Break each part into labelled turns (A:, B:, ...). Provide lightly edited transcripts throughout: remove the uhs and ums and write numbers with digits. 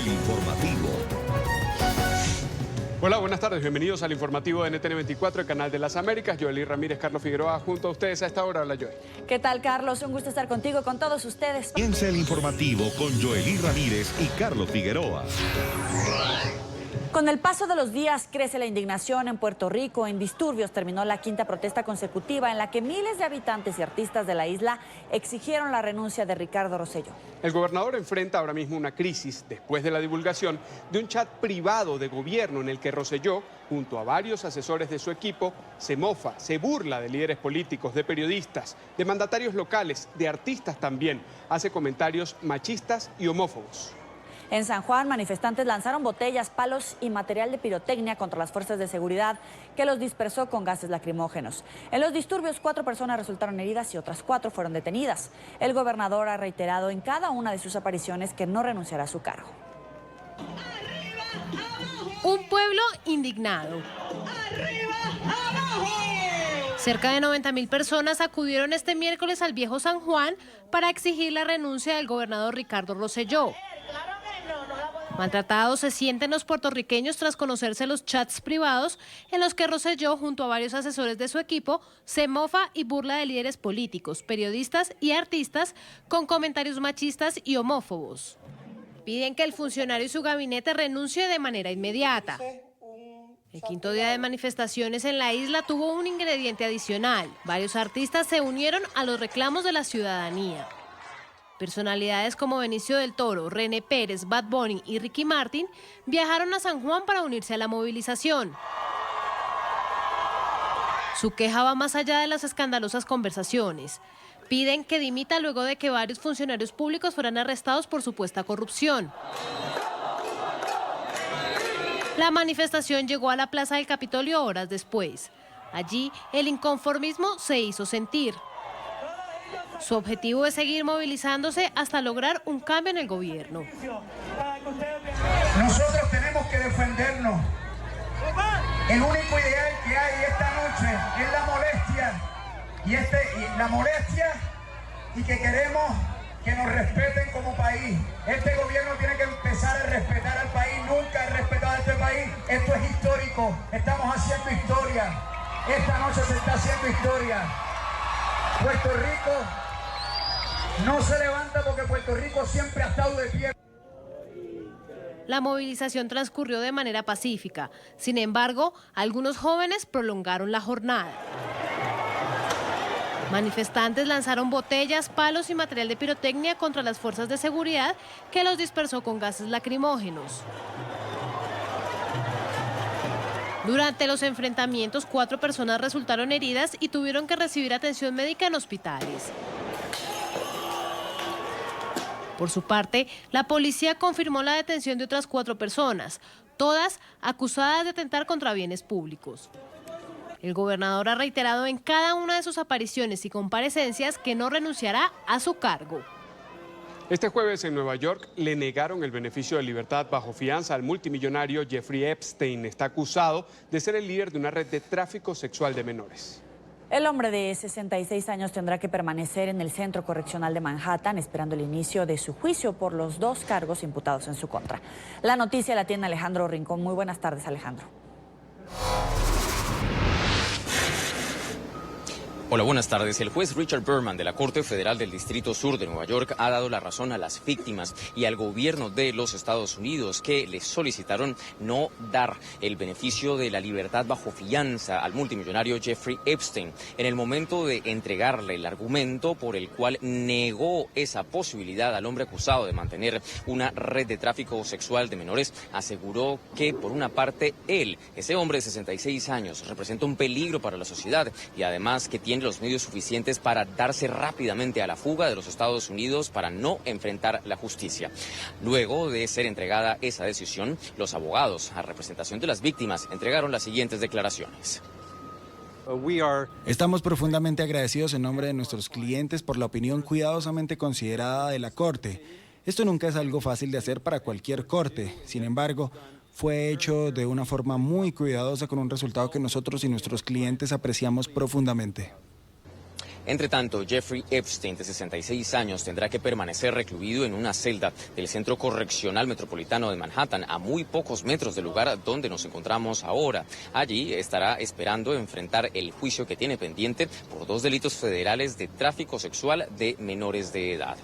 A: El Informativo.
B: Hola, buenas tardes. Bienvenidos al informativo de NTN 24, el canal de las Américas. Joely Ramírez, Carlos Figueroa, junto a ustedes a esta hora. Hola, Joely.
C: ¿Qué tal, Carlos? Un gusto estar contigo y con todos ustedes.
A: Comienza el informativo con Joely Ramírez y Carlos Figueroa.
C: Con el paso de los días crece la indignación en Puerto Rico. En disturbios terminó la quinta protesta consecutiva en la que miles de habitantes y artistas de la isla exigieron la renuncia de Ricardo Rosselló.
B: El gobernador enfrenta ahora mismo una crisis después de la divulgación de un chat privado de gobierno en el que Rosselló, junto a varios asesores de su equipo, se mofa, se burla de líderes políticos, de periodistas, de mandatarios locales, de artistas también. Hace comentarios machistas y homófobos.
C: En San Juan, manifestantes lanzaron botellas, palos y material de pirotecnia contra las fuerzas de seguridad, que los dispersó con gases lacrimógenos. En los disturbios, 4 personas resultaron heridas y otras 4 fueron detenidas. El gobernador ha reiterado en cada una de sus apariciones que no renunciará a su cargo.
D: Un pueblo indignado. Cerca de 90.000 personas acudieron este miércoles al Viejo San Juan para exigir la renuncia del gobernador Ricardo Rosselló. Maltratados se sienten los puertorriqueños tras conocerse los chats privados en los que Rosselló, junto a varios asesores de su equipo, se mofa y burla de líderes políticos, periodistas y artistas con comentarios machistas y homófobos. Piden que el funcionario y su gabinete renuncie de manera inmediata. El quinto día de manifestaciones en la isla tuvo un ingrediente adicional. Varios artistas se unieron a los reclamos de la ciudadanía. Personalidades como Benicio del Toro, René Pérez, Bad Bunny y Ricky Martin viajaron a San Juan para unirse a la movilización. Su queja va más allá de las escandalosas conversaciones. Piden que dimita luego de que varios funcionarios públicos fueran arrestados por supuesta corrupción. La manifestación llegó a la Plaza del Capitolio horas después. Allí, el inconformismo se hizo sentir. Su objetivo es seguir movilizándose hasta lograr un cambio en el gobierno.
E: Nosotros tenemos que defendernos. El único ideal que hay esta noche es la molestia y que queremos que nos respeten como país. Este gobierno tiene que empezar a respetar al país. Nunca ha respetado a este país. Esto es histórico. Estamos haciendo historia. Esta noche se está haciendo historia. Puerto Rico no se levanta porque Puerto Rico siempre ha estado de pie.
D: La movilización transcurrió de manera pacífica. Sin embargo, algunos jóvenes prolongaron la jornada. Manifestantes lanzaron botellas, palos y material de pirotecnia contra las fuerzas de seguridad, que los dispersó con gases lacrimógenos. Durante los enfrentamientos, 4 personas resultaron heridas y tuvieron que recibir atención médica en hospitales. Por su parte, la policía confirmó la detención de otras 4 personas, todas acusadas de atentar contra bienes públicos. El gobernador ha reiterado en cada una de sus apariciones y comparecencias que no renunciará a su cargo.
B: Este jueves en Nueva York le negaron el beneficio de libertad bajo fianza al multimillonario Jeffrey Epstein. Está acusado de ser el líder de una red de tráfico sexual de menores.
C: El hombre de 66 años tendrá que permanecer en el Centro Correccional de Manhattan esperando el inicio de su juicio por los 2 cargos imputados en su contra. La noticia la tiene Alejandro Rincón. Muy buenas tardes, Alejandro.
F: Hola, buenas tardes. El juez Richard Berman de la Corte Federal del Distrito Sur de Nueva York ha dado la razón a las víctimas y al gobierno de los Estados Unidos, que les solicitaron no dar el beneficio de la libertad bajo fianza al multimillonario Jeffrey Epstein. En el momento de entregarle el argumento por el cual negó esa posibilidad al hombre acusado de mantener una red de tráfico sexual de menores, aseguró que, por una parte, él, ese hombre de 66 años, representa un peligro para la sociedad y además que tiene los medios suficientes para darse rápidamente a la fuga de los Estados Unidos para no enfrentar la justicia. Luego de ser entregada esa decisión, los abogados, a representación de las víctimas, entregaron las siguientes declaraciones.
G: Estamos profundamente agradecidos en nombre de nuestros clientes por la opinión cuidadosamente considerada de la Corte. Esto nunca es algo fácil de hacer para cualquier corte. Sin embargo, fue hecho de una forma muy cuidadosa con un resultado que nosotros y nuestros clientes apreciamos profundamente.
F: Entre tanto, Jeffrey Epstein, de 66 años, tendrá que permanecer recluido en una celda del Centro Correccional Metropolitano de Manhattan, a muy pocos metros del lugar donde nos encontramos ahora. Allí estará esperando enfrentar el juicio que tiene pendiente por 2 delitos federales de tráfico sexual de menores de edad.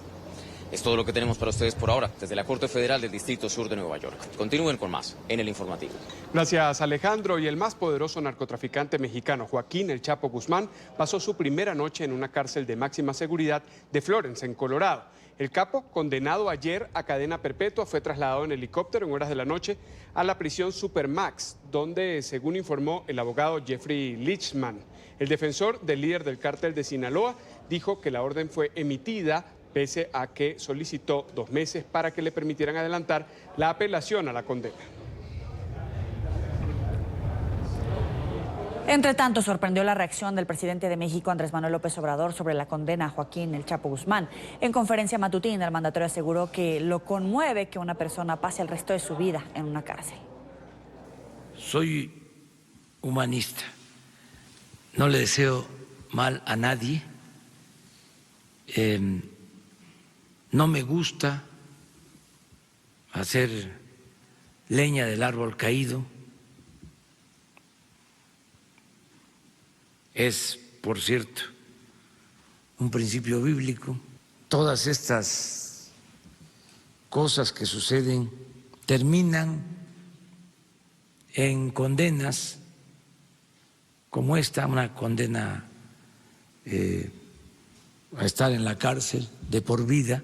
F: Es todo lo que tenemos para ustedes por ahora, desde la Corte Federal del Distrito Sur de Nueva York. Continúen con más en el informativo.
B: Gracias, Alejandro. Y el más poderoso narcotraficante mexicano, Joaquín El Chapo Guzmán, pasó su primera noche en una cárcel de máxima seguridad de Florence, en Colorado. El capo, condenado ayer a cadena perpetua, fue trasladado en helicóptero en horas de la noche a la prisión Supermax, donde, según informó el abogado Jeffrey Lichman, el defensor del líder del cártel de Sinaloa, dijo que la orden fue emitida pese a que solicitó 2 meses para que le permitieran adelantar la apelación a la condena.
C: Entre tanto, sorprendió la reacción del presidente de México, Andrés Manuel López Obrador, sobre la condena a Joaquín El Chapo Guzmán. En conferencia matutina, el mandatario aseguró que lo conmueve que una persona pase el resto de su vida en una cárcel.
H: Soy humanista, no le deseo mal a nadie. No me gusta hacer leña del árbol caído. Es, por cierto, un principio bíblico. Todas estas cosas que suceden terminan en condenas como esta, una condena a estar en la cárcel de por vida,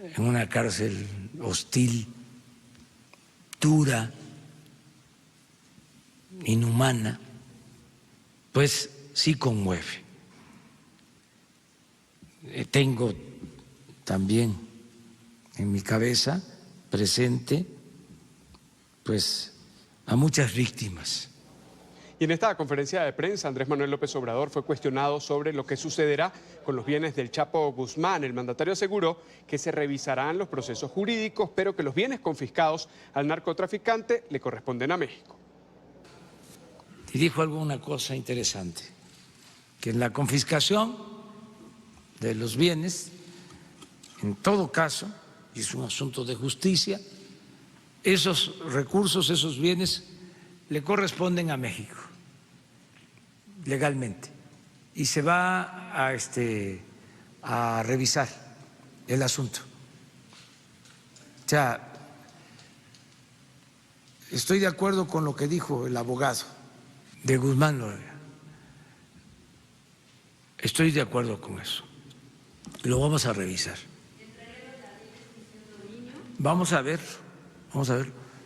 H: en una cárcel hostil, dura, inhumana, pues sí conmueve. Tengo también en mi cabeza presente pues a muchas víctimas.
B: Y en esta conferencia de prensa, Andrés Manuel López Obrador fue cuestionado sobre lo que sucederá con los bienes del Chapo Guzmán. El mandatario aseguró que se revisarán los procesos jurídicos, pero que los bienes confiscados al narcotraficante le corresponden a México.
H: Y dijo alguna cosa interesante, que en la confiscación de los bienes, en todo caso, y es un asunto de justicia, esos recursos, esos bienes le corresponden a México, legalmente, y se va a revisar el asunto. O sea, estoy de acuerdo con lo que dijo el abogado de Guzmán Loera. Estoy de acuerdo con eso. Lo vamos a revisar. Vamos a ver.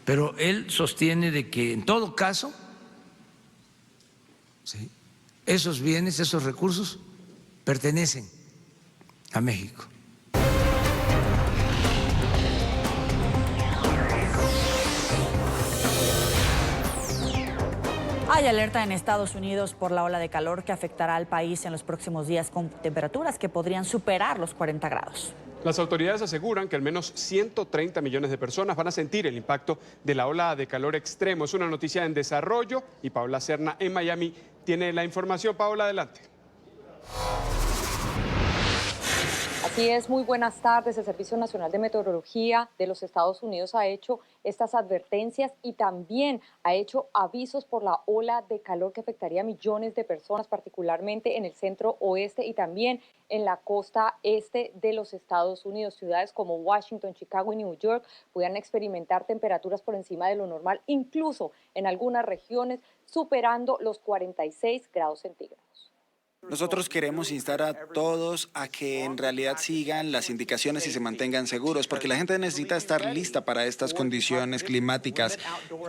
H: Pero él sostiene de que en todo caso, ¿sí?, esos bienes, esos recursos pertenecen a México.
C: Hay alerta en Estados Unidos por la ola de calor que afectará al país en los próximos días, con temperaturas que podrían superar los 40 grados.
B: Las autoridades aseguran que al menos 130 millones de personas van a sentir el impacto de la ola de calor extremo. Es una noticia en desarrollo y Paola Serna en Miami tiene la información. Paola, adelante.
I: Así es, muy buenas tardes. El Servicio Nacional de Meteorología de los Estados Unidos ha hecho estas advertencias y también ha hecho avisos por la ola de calor que afectaría a millones de personas, particularmente en el centro oeste y también en la costa este de los Estados Unidos. Ciudades como Washington, Chicago y New York pudieran experimentar temperaturas por encima de lo normal, incluso en algunas regiones superando los 46 grados centígrados.
G: Nosotros queremos instar a todos a que en realidad sigan las indicaciones y se mantengan seguros, porque la gente necesita estar lista para estas condiciones climáticas.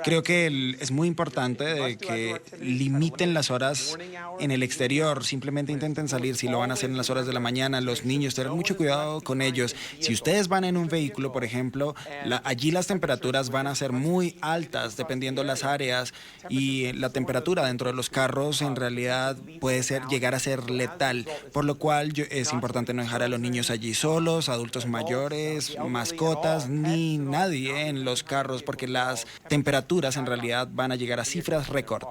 G: Creo que es muy importante de que limiten las horas en el exterior, simplemente intenten salir si lo van a hacer en las horas de la mañana. Los niños, tener mucho cuidado con ellos. Si ustedes van en un vehículo, por ejemplo, allí las temperaturas van a ser muy altas dependiendo las áreas, y la temperatura dentro de los carros en realidad puede llegar a ser letal, por lo cual es importante no dejar a los niños allí solos, adultos mayores, mascotas, ni nadie en los carros, porque las temperaturas en realidad van a llegar a cifras récord.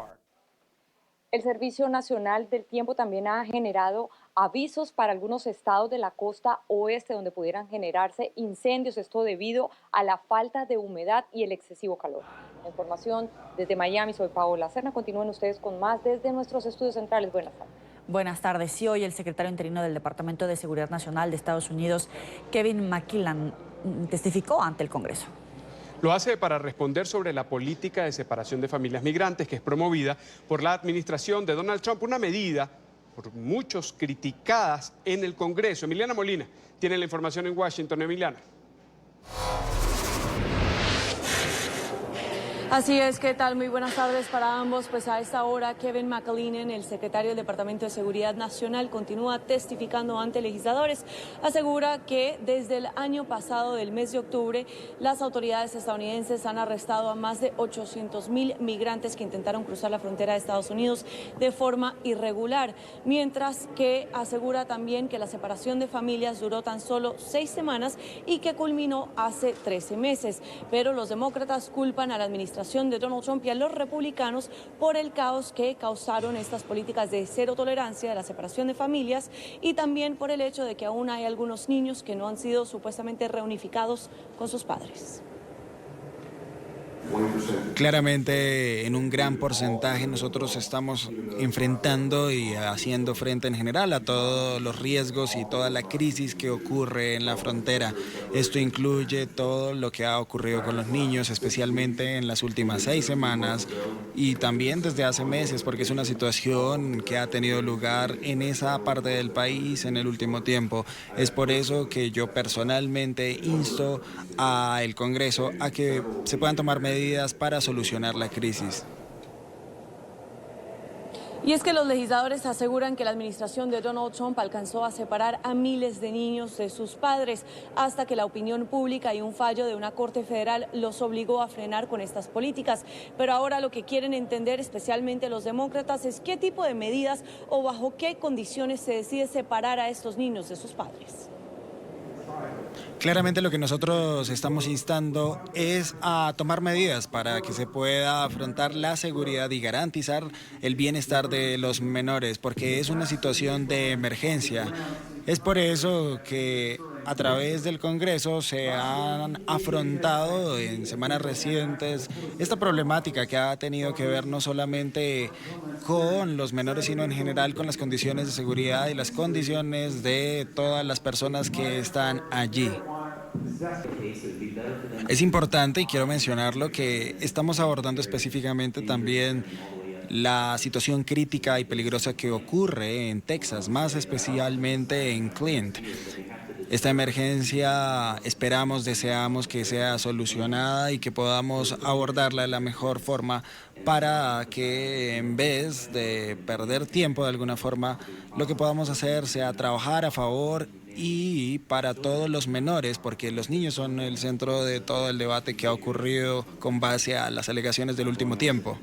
I: El Servicio Nacional del Tiempo también ha generado avisos para algunos estados de la costa oeste donde pudieran generarse incendios, esto debido a la falta de humedad y el excesivo calor. La información desde Miami, soy Paola Serna. Continúen ustedes con más desde nuestros estudios centrales. Buenas tardes.
C: Buenas tardes. Sí, hoy el secretario interino del Departamento de Seguridad Nacional de Estados Unidos, Kevin McKillen, testificó ante el Congreso.
B: Lo hace para responder sobre la política de separación de familias migrantes que es promovida por la administración de Donald Trump, una medida por muchos criticadas en el Congreso. Emiliana Molina tiene la información en Washington. Emiliana.
J: Así es, ¿qué tal? Muy buenas tardes para ambos. Pues a esta hora, Kevin McKillen, el secretario del Departamento de Seguridad Nacional, continúa testificando ante legisladores. Asegura que desde el año pasado, del mes de octubre, las autoridades estadounidenses han arrestado a más de 800,000 migrantes que intentaron cruzar la frontera de Estados Unidos de forma irregular. Mientras que asegura también que la separación de familias duró tan solo 6 semanas y que culminó hace 13 meses. Pero los demócratas culpan a la administración de Donald Trump y a los republicanos por el caos que causaron estas políticas de cero tolerancia de la separación de familias y también por el hecho de que aún hay algunos niños que no han sido supuestamente reunificados con sus padres.
G: Claramente, en un gran porcentaje nosotros estamos enfrentando y haciendo frente en general a todos los riesgos y toda la crisis que ocurre en la frontera. Esto incluye todo lo que ha ocurrido con los niños, especialmente en las últimas 6 semanas y también desde hace meses, porque es una situación que ha tenido lugar en esa parte del país en el último tiempo. Es por eso que yo personalmente insto al Congreso a que se puedan tomar medidas para solucionar la crisis.
J: Y es que los legisladores aseguran que la administración de Donald Trump alcanzó a separar a miles de niños de sus padres hasta que la opinión pública y un fallo de una corte federal los obligó a frenar con estas políticas. Pero ahora lo que quieren entender, especialmente los demócratas, es qué tipo de medidas o bajo qué condiciones se decide separar a estos niños de sus padres.
G: Claramente lo que nosotros estamos instando es a tomar medidas para que se pueda afrontar la seguridad y garantizar el bienestar de los menores, porque es una situación de emergencia. Es por eso que a través del Congreso se han afrontado en semanas recientes esta problemática que ha tenido que ver no solamente con los menores, sino en general con las condiciones de seguridad y las condiciones de todas las personas que están allí. Es importante, y quiero mencionarlo, que estamos abordando específicamente también la situación crítica y peligrosa que ocurre en Texas, más especialmente en Clint. Esta emergencia deseamos que sea solucionada y que podamos abordarla de la mejor forma para que en vez de perder tiempo de alguna forma, lo que podamos hacer sea trabajar a favor y para todos los menores, porque los niños son el centro de todo el debate que ha ocurrido con base a las alegaciones del último tiempo.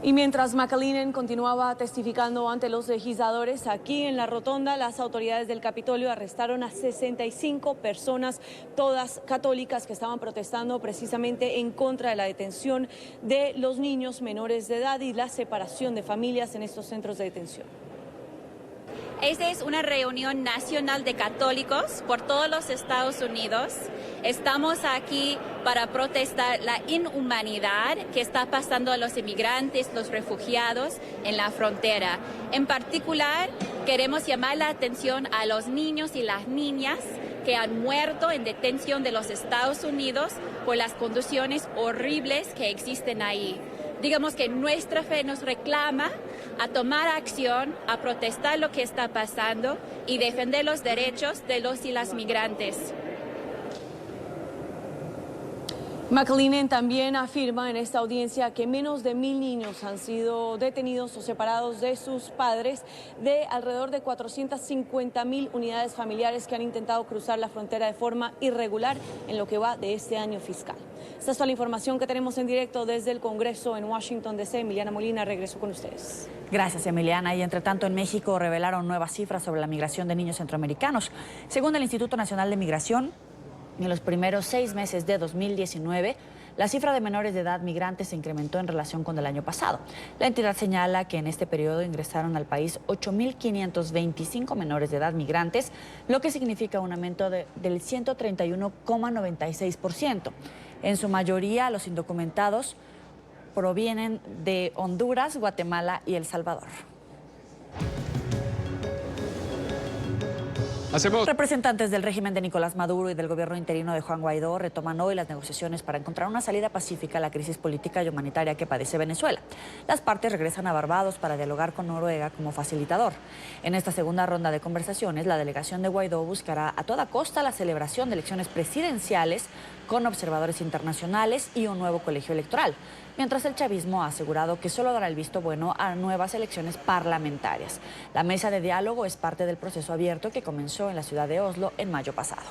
J: Y mientras McKillen continuaba testificando ante los legisladores, aquí en la rotonda las autoridades del Capitolio arrestaron a 65 personas, todas católicas, que estaban protestando precisamente en contra de la detención de los niños menores de edad y la separación de familias en estos centros de detención.
K: Esta es una reunión nacional de católicos por todos los Estados Unidos. Estamos aquí para protestar la inhumanidad que está pasando a los inmigrantes, los refugiados en la frontera. En particular, queremos llamar la atención a los niños y las niñas que han muerto en detención de los Estados Unidos por las condiciones horribles que existen ahí. Digamos que nuestra fe nos reclama a tomar acción, a protestar lo que está pasando y defender los derechos de los y las migrantes.
J: McKillen también afirma en esta audiencia que menos de 1,000 niños han sido detenidos o separados de sus padres de alrededor de 450,000 unidades familiares que han intentado cruzar la frontera de forma irregular en lo que va de este año fiscal. Esta es toda la información que tenemos en directo desde el Congreso en Washington, D.C. Emiliana Molina, regreso con ustedes.
C: Gracias, Emiliana. Y entre tanto, en México revelaron nuevas cifras sobre la migración de niños centroamericanos. Según el Instituto Nacional de Migración, en los primeros 6 meses de 2019, La cifra de menores de edad migrantes se incrementó en relación con el año pasado. La entidad señala que en este periodo ingresaron al país 8.525 menores de edad migrantes, lo que significa un aumento del 131,96%. En su mayoría, los indocumentados provienen de Honduras, Guatemala y El Salvador. Representantes del régimen de Nicolás Maduro y del gobierno interino de Juan Guaidó retoman hoy las negociaciones para encontrar una salida pacífica a la crisis política y humanitaria que padece Venezuela. Las partes regresan a Barbados para dialogar con Noruega como facilitador. En esta segunda ronda de conversaciones, la delegación de Guaidó buscará a toda costa la celebración de elecciones presidenciales con observadores internacionales y un nuevo colegio electoral, mientras el chavismo ha asegurado que solo dará el visto bueno a nuevas elecciones parlamentarias. La mesa de diálogo es parte del proceso abierto que comenzó en la ciudad de Oslo en mayo pasado.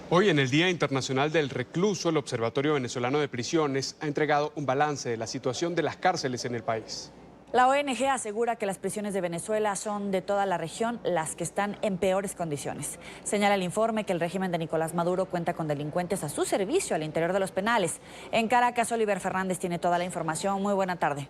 B: Hoy, en el Día Internacional del Recluso, el Observatorio Venezolano de Prisiones ha entregado un balance de la situación de las cárceles en el país.
C: La ONG asegura que las prisiones de Venezuela son de toda la región las que están en peores condiciones. Señala el informe que el régimen de Nicolás Maduro cuenta con delincuentes a su servicio al interior de los penales. En Caracas, Oliver Fernández tiene toda la información. Muy buena tarde.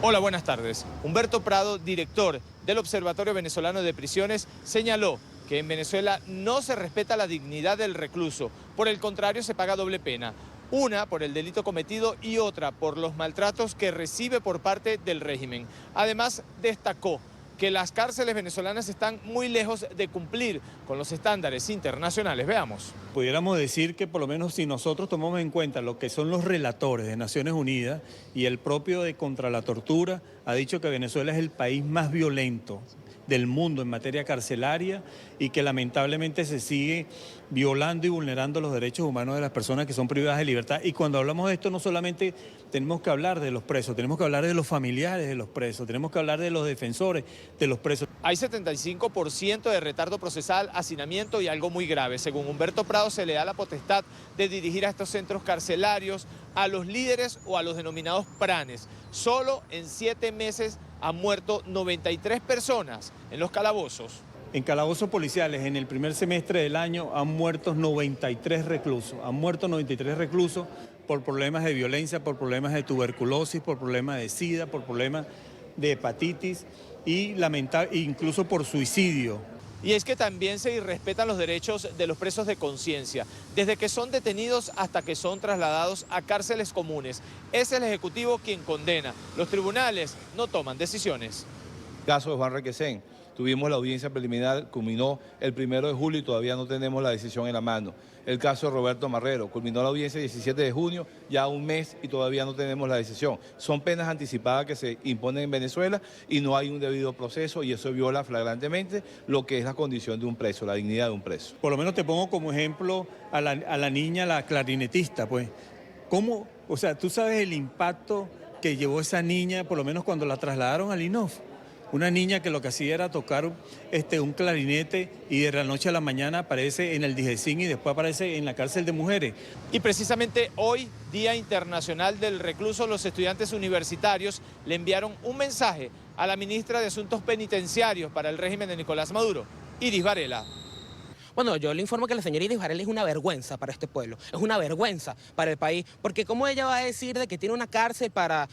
L: Hola, buenas tardes. Humberto Prado, director del Observatorio Venezolano de Prisiones, señaló que en Venezuela no se respeta la dignidad del recluso. Por el contrario, se paga doble pena. Una por el delito cometido y otra por los maltratos que recibe por parte del régimen. Además, destacó que las cárceles venezolanas están muy lejos de cumplir con los estándares internacionales. Veamos.
M: Pudiéramos decir que por lo menos si nosotros tomamos en cuenta lo que son los relatores de Naciones Unidas y el propio de Contra la Tortura, ha dicho que Venezuela es el país más violento del mundo en materia carcelaria y que lamentablemente se sigue violando y vulnerando los derechos humanos de las personas que son privadas de libertad. Y cuando hablamos de esto no solamente tenemos que hablar de los presos, tenemos que hablar de los familiares de los presos, tenemos que hablar de los defensores de los presos.
L: Hay 75% de retardo procesal, hacinamiento y algo muy grave. Según Humberto Prado, se le da la potestad de dirigir a estos centros carcelarios a los líderes o a los denominados pranes. Solo en 7 meses han muerto 93 personas en los calabozos.
M: En calabozos policiales, en el primer semestre del año, han muerto 93 reclusos. Han muerto 93 reclusos por problemas de violencia, por problemas de tuberculosis, por problemas de SIDA, por problemas de hepatitis y incluso por suicidio.
L: Y es que también se irrespetan los derechos de los presos de conciencia, desde que son detenidos hasta que son trasladados a cárceles comunes. Es el Ejecutivo quien condena. Los tribunales no toman decisiones.
N: Caso de Juan Requesén, tuvimos la audiencia preliminar, culminó el 1 de julio y todavía no tenemos la decisión en la mano. El caso de Roberto Marrero, culminó la audiencia el 17 de junio, ya un mes y todavía no tenemos la decisión. Son penas anticipadas que se imponen en Venezuela y no hay un debido proceso y eso viola flagrantemente lo que es la condición de un preso, la dignidad de un preso.
M: Por lo menos te pongo como ejemplo a la niña, la clarinetista, pues. ¿Cómo? O sea, tú sabes el impacto que llevó esa niña, por lo menos cuando la trasladaron al INOF. Una niña que lo que hacía era tocar un clarinete y de la noche a la mañana aparece en el DIGESIN y después aparece en la cárcel de mujeres.
L: Y precisamente hoy, Día Internacional del Recluso, los estudiantes universitarios le enviaron un mensaje a la ministra de Asuntos Penitenciarios para el régimen de Nicolás Maduro, Iris Varela.
O: Bueno, yo le informo que la señora Iris Varela es una vergüenza para este pueblo, es una vergüenza para el país, porque ¿cómo ella va a decir de que tiene una cárcel para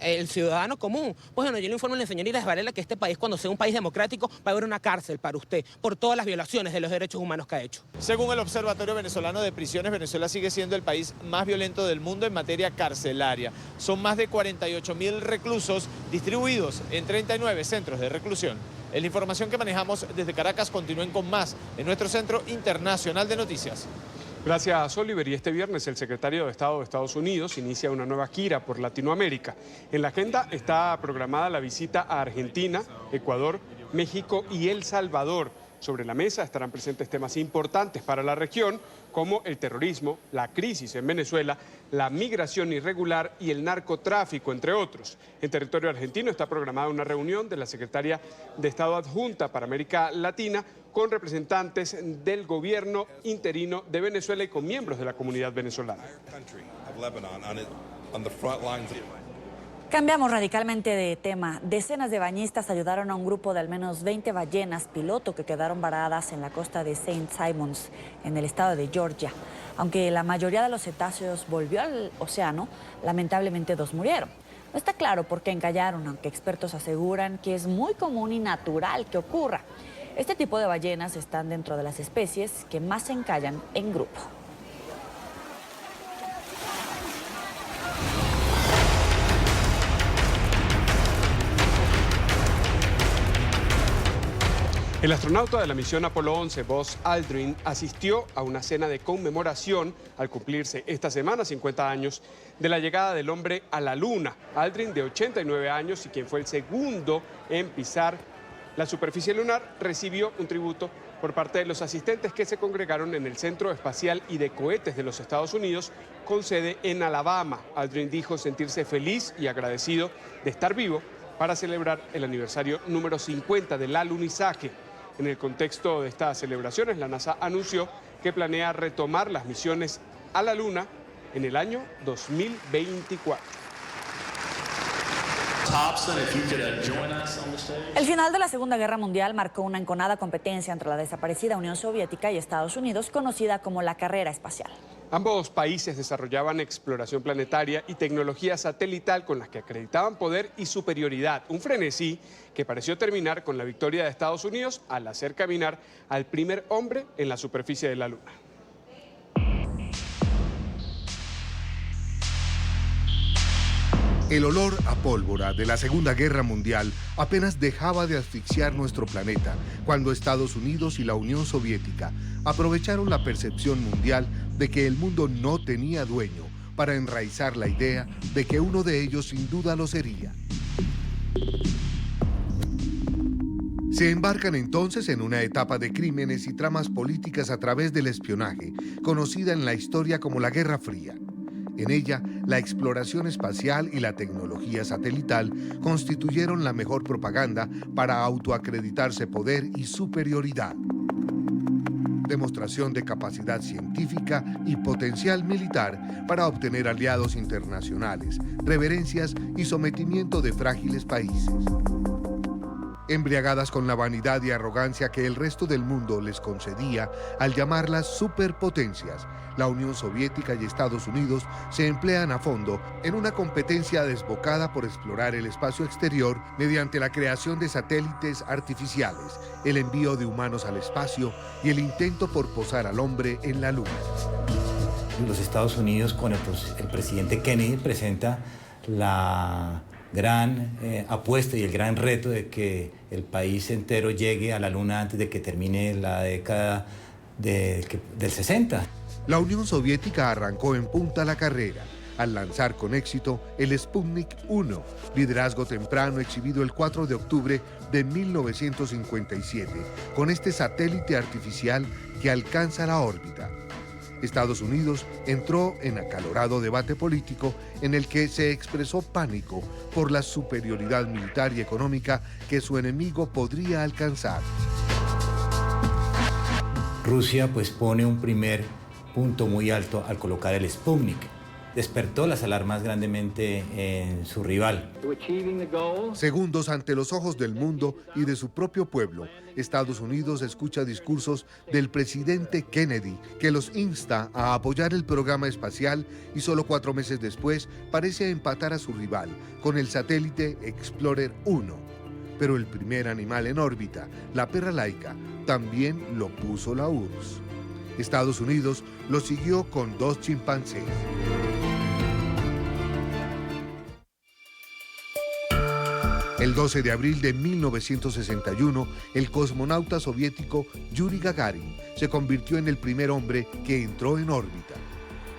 O: el ciudadano común? Pues bueno, yo le informo a la señora Iris Varela que este país, cuando sea un país democrático, va a haber una cárcel para usted por todas las violaciones de los derechos humanos que ha hecho.
L: Según el Observatorio Venezolano de Prisiones, Venezuela sigue siendo el país más violento del mundo en materia carcelaria. Son más de 48.000 reclusos distribuidos en 39 centros de reclusión. Es la información que manejamos desde Caracas. Continúen con más en nuestro Centro Internacional de Noticias.
B: Gracias, Oliver. Y este viernes el secretario de Estado de Estados Unidos inicia una nueva gira por Latinoamérica. En la agenda está programada la visita a Argentina, Ecuador, México y El Salvador. Sobre la mesa estarán presentes temas importantes para la región, como el terrorismo, la crisis en Venezuela, la migración irregular y el narcotráfico, entre otros. En territorio argentino está programada una reunión de la secretaria de Estado adjunta para América Latina con representantes del gobierno interino de Venezuela y con miembros de la comunidad venezolana.
C: Cambiamos radicalmente de tema. Decenas de bañistas ayudaron a un grupo de al menos 20 ballenas piloto que quedaron varadas en la costa de St. Simons, en el estado de Georgia. Aunque la mayoría de los cetáceos volvió al océano, lamentablemente 2 murieron. No está claro por qué encallaron, aunque expertos aseguran que es muy común y natural que ocurra. Este tipo de ballenas están dentro de las especies que más se encallan en grupo.
B: El astronauta de la misión Apolo 11, Buzz Aldrin, asistió a una cena de conmemoración al cumplirse esta semana 50 años de la llegada del hombre a la Luna. Aldrin, de 89 años y quien fue el segundo en pisar la superficie lunar, recibió un tributo por parte de los asistentes que se congregaron en el Centro Espacial y de Cohetes de los Estados Unidos, con sede en Alabama. Aldrin dijo sentirse feliz y agradecido de estar vivo para celebrar el aniversario número 50 del alunizaje. En el contexto de estas celebraciones, la NASA anunció que planea retomar las misiones a la Luna en el año 2024.
C: El final de la Segunda Guerra Mundial marcó una enconada competencia entre la desaparecida Unión Soviética y Estados Unidos, conocida como la carrera espacial.
B: Ambos países desarrollaban exploración planetaria y tecnología satelital con las que acreditaban poder y superioridad. Un frenesí que pareció terminar con la victoria de Estados Unidos al hacer caminar al primer hombre en la superficie de la Luna.
P: El olor a pólvora de la Segunda Guerra Mundial apenas dejaba de asfixiar nuestro planeta cuando Estados Unidos y la Unión Soviética aprovecharon la percepción mundial de que el mundo no tenía dueño para enraizar la idea de que uno de ellos sin duda lo sería. Se embarcan entonces en una etapa de crímenes y tramas políticas a través del espionaje, conocida en la historia como la Guerra Fría. En ella, la exploración espacial y la tecnología satelital constituyeron la mejor propaganda para autoacreditarse poder y superioridad. Demostración de capacidad científica y potencial militar para obtener aliados internacionales, reverencias y sometimiento de frágiles países. Embriagadas con la vanidad y arrogancia que el resto del mundo les concedía al llamarlas superpotencias, la Unión Soviética y Estados Unidos se emplean a fondo en una competencia desbocada por explorar el espacio exterior mediante la creación de satélites artificiales, el envío de humanos al espacio y el intento por posar al hombre en la Luna.
Q: Los Estados Unidos, con el presidente Kennedy, presenta la gran apuesta y el gran reto de que el país entero llegue a la Luna antes de que termine la década del 60.
P: La Unión Soviética arrancó en punta la carrera al lanzar con éxito el Sputnik 1, liderazgo temprano exhibido el 4 de octubre de 1957, con este satélite artificial que alcanza la órbita. Estados Unidos entró en acalorado debate político en el que se expresó pánico por la superioridad militar y económica que su enemigo podría alcanzar.
Q: Rusia pues pone un primer punto muy alto al colocar el Sputnik. Despertó las alarmas grandemente en su rival.
P: Segundos ante los ojos del mundo y de su propio pueblo, Estados Unidos escucha discursos del presidente Kennedy que los insta a apoyar el programa espacial y solo 4 meses después parece empatar a su rival con el satélite Explorer 1. Pero el primer animal en órbita, la perra laica, también lo puso la URSS. Estados Unidos lo siguió con 2 chimpancés. El 12 de abril de 1961, el cosmonauta soviético Yuri Gagarin se convirtió en el primer hombre que entró en órbita.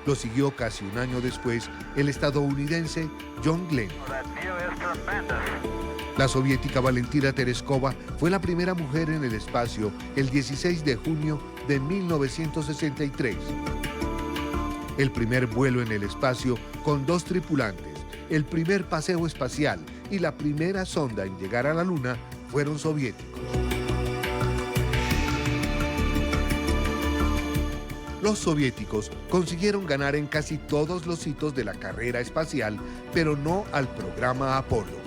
P: Lo siguió casi un año después el estadounidense John Glenn. La soviética Valentina Tereskova fue la primera mujer en el espacio el 16 de junio de 1963. El primer vuelo en el espacio con 2 tripulantes, el primer paseo espacial y la primera sonda en llegar a la Luna fueron soviéticos. Los soviéticos consiguieron ganar en casi todos los hitos de la carrera espacial, pero no al programa Apolo.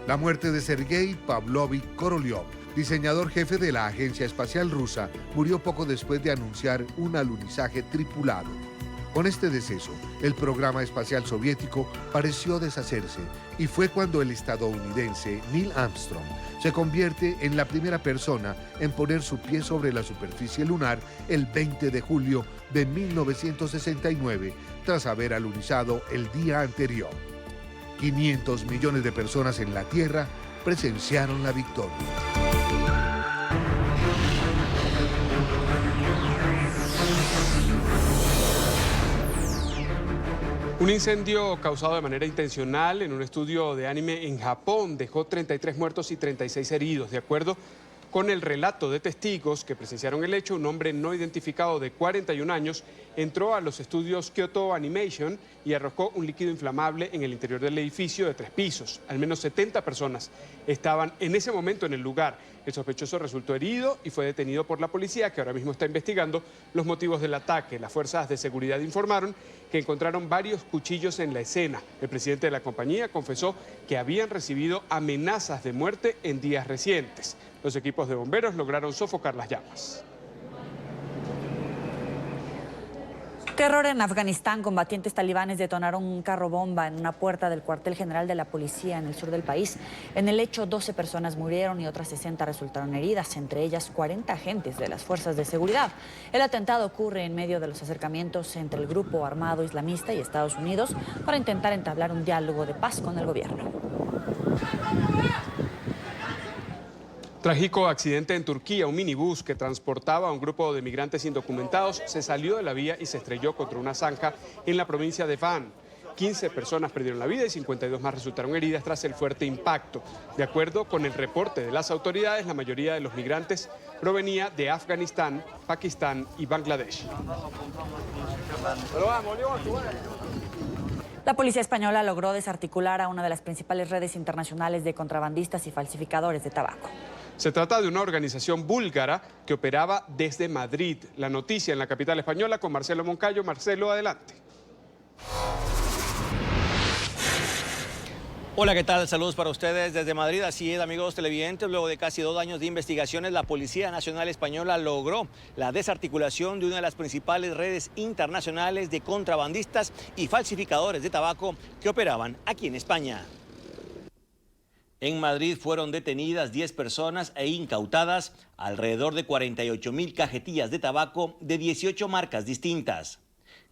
P: La muerte de Sergei Pavlovich Korolev, diseñador jefe de la Agencia Espacial Rusa, murió poco después de anunciar un alunizaje tripulado. Con este deceso, el programa espacial soviético pareció deshacerse y fue cuando el estadounidense Neil Armstrong se convierte en la primera persona en poner su pie sobre la superficie lunar el 20 de julio de 1969, tras haber alunizado el día anterior. 500 millones de personas en la Tierra presenciaron la victoria.
B: Un incendio causado de manera intencional en un estudio de anime en Japón dejó 33 muertos y 36 heridos. De acuerdo con el relato de testigos que presenciaron el hecho, un hombre no identificado de 41 años entró a los estudios Kyoto Animation y arrojó un líquido inflamable en el interior del edificio de 3 pisos. Al menos 70 personas estaban en ese momento en el lugar. El sospechoso resultó herido y fue detenido por la policía, que ahora mismo está investigando los motivos del ataque. Las fuerzas de seguridad informaron que encontraron varios cuchillos en la escena. El presidente de la compañía confesó que habían recibido amenazas de muerte en días recientes. Los equipos de bomberos lograron sofocar las llamas.
C: Terror en Afganistán. Combatientes talibanes detonaron un carro bomba en una puerta del cuartel general de la policía en el sur del país. En el hecho, 12 personas murieron y otras 60 resultaron heridas, entre ellas 40 agentes de las fuerzas de seguridad. El atentado ocurre en medio de los acercamientos entre el grupo armado islamista y Estados Unidos para intentar entablar un diálogo de paz con el gobierno.
B: Trágico accidente en Turquía. Un minibús que transportaba a un grupo de migrantes indocumentados se salió de la vía y se estrelló contra una zanja en la provincia de Van. 15 personas perdieron la vida y 52 más resultaron heridas tras el fuerte impacto. De acuerdo con el reporte de las autoridades, la mayoría de los migrantes provenía de Afganistán, Pakistán y Bangladesh.
C: La policía española logró desarticular a una de las principales redes internacionales de contrabandistas y falsificadores de tabaco.
B: Se trata de una organización búlgara que operaba desde Madrid. La noticia en la capital española con Marcelo Moncayo. Marcelo, adelante.
R: Hola, ¿qué tal? Saludos para ustedes desde Madrid. Así es, amigos televidentes, luego de casi 2 años de investigaciones, la Policía Nacional Española logró la desarticulación de una de las principales redes internacionales de contrabandistas y falsificadores de tabaco que operaban aquí en España. En Madrid fueron detenidas 10 personas e incautadas alrededor de 48.000 cajetillas de tabaco de 18 marcas distintas.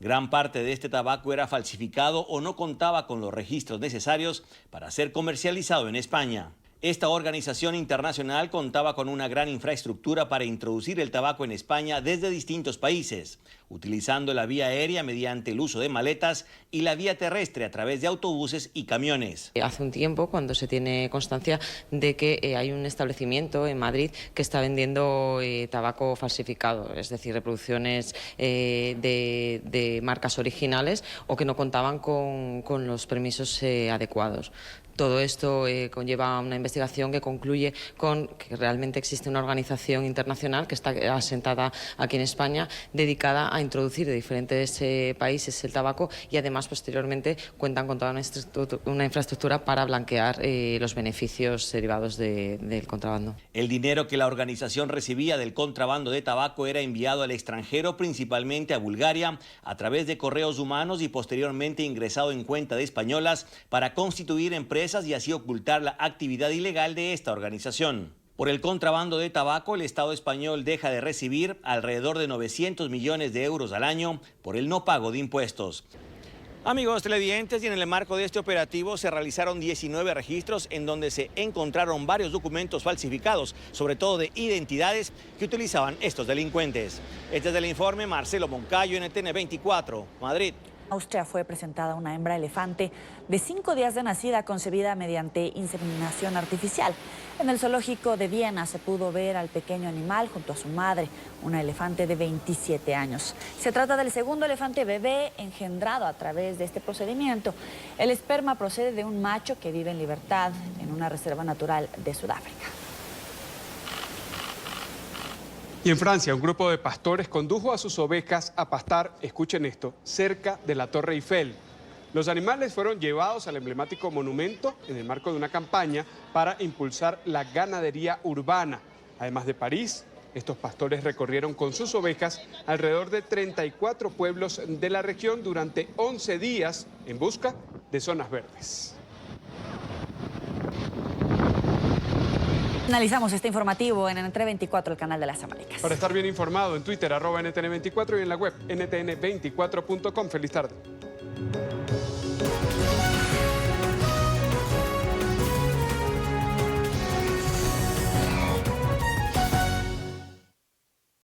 R: Gran parte de este tabaco era falsificado o no contaba con los registros necesarios para ser comercializado en España. Esta organización internacional contaba con una gran infraestructura para introducir el tabaco en España desde distintos países, utilizando la vía aérea mediante el uso de maletas y la vía terrestre a través de autobuses y camiones.
S: Hace un tiempo, cuando se tiene constancia de que hay un establecimiento en Madrid que está vendiendo tabaco falsificado, es decir, reproducciones de marcas originales o que no contaban con los permisos adecuados. Todo esto conlleva una investigación que concluye con que realmente existe una organización internacional que está asentada aquí en España, dedicada a introducir de diferentes países el tabaco y además posteriormente cuentan con toda una infraestructura para blanquear los beneficios derivados del contrabando.
R: El dinero que la organización recibía del contrabando de tabaco era enviado al extranjero, principalmente a Bulgaria, a través de correos humanos y posteriormente ingresado en cuenta de españolas para constituir empresas y así ocultar la actividad ilegal de esta organización. Por el contrabando de tabaco, el Estado español deja de recibir alrededor de 900 millones de euros al año por el no pago de impuestos. Amigos televidentes, y en el marco de este operativo se realizaron 19 registros en donde se encontraron varios documentos falsificados, sobre todo de identidades que utilizaban estos delincuentes. Este es el informe, Marcelo Moncayo, NTN 24, Madrid.
C: Austria fue presentada una hembra elefante de 5 días de nacida concebida mediante inseminación artificial. En el zoológico de Viena se pudo ver al pequeño animal junto a su madre, una elefante de 27 años. Se trata del segundo elefante bebé engendrado a través de este procedimiento. El esperma procede de un macho que vive en libertad en una reserva natural de Sudáfrica.
B: Y en Francia, un grupo de pastores condujo a sus ovejas a pastar, escuchen esto, cerca de la Torre Eiffel. Los animales fueron llevados al emblemático monumento en el marco de una campaña para impulsar la ganadería urbana. Además de París, estos pastores recorrieron con sus ovejas alrededor de 34 pueblos de la región durante 11 días en busca de zonas verdes.
C: Analizamos este informativo en NTN24, el canal de las Américas.
B: Para estar bien informado en Twitter, @NTN24 y en la web ntn24.com. Feliz tarde.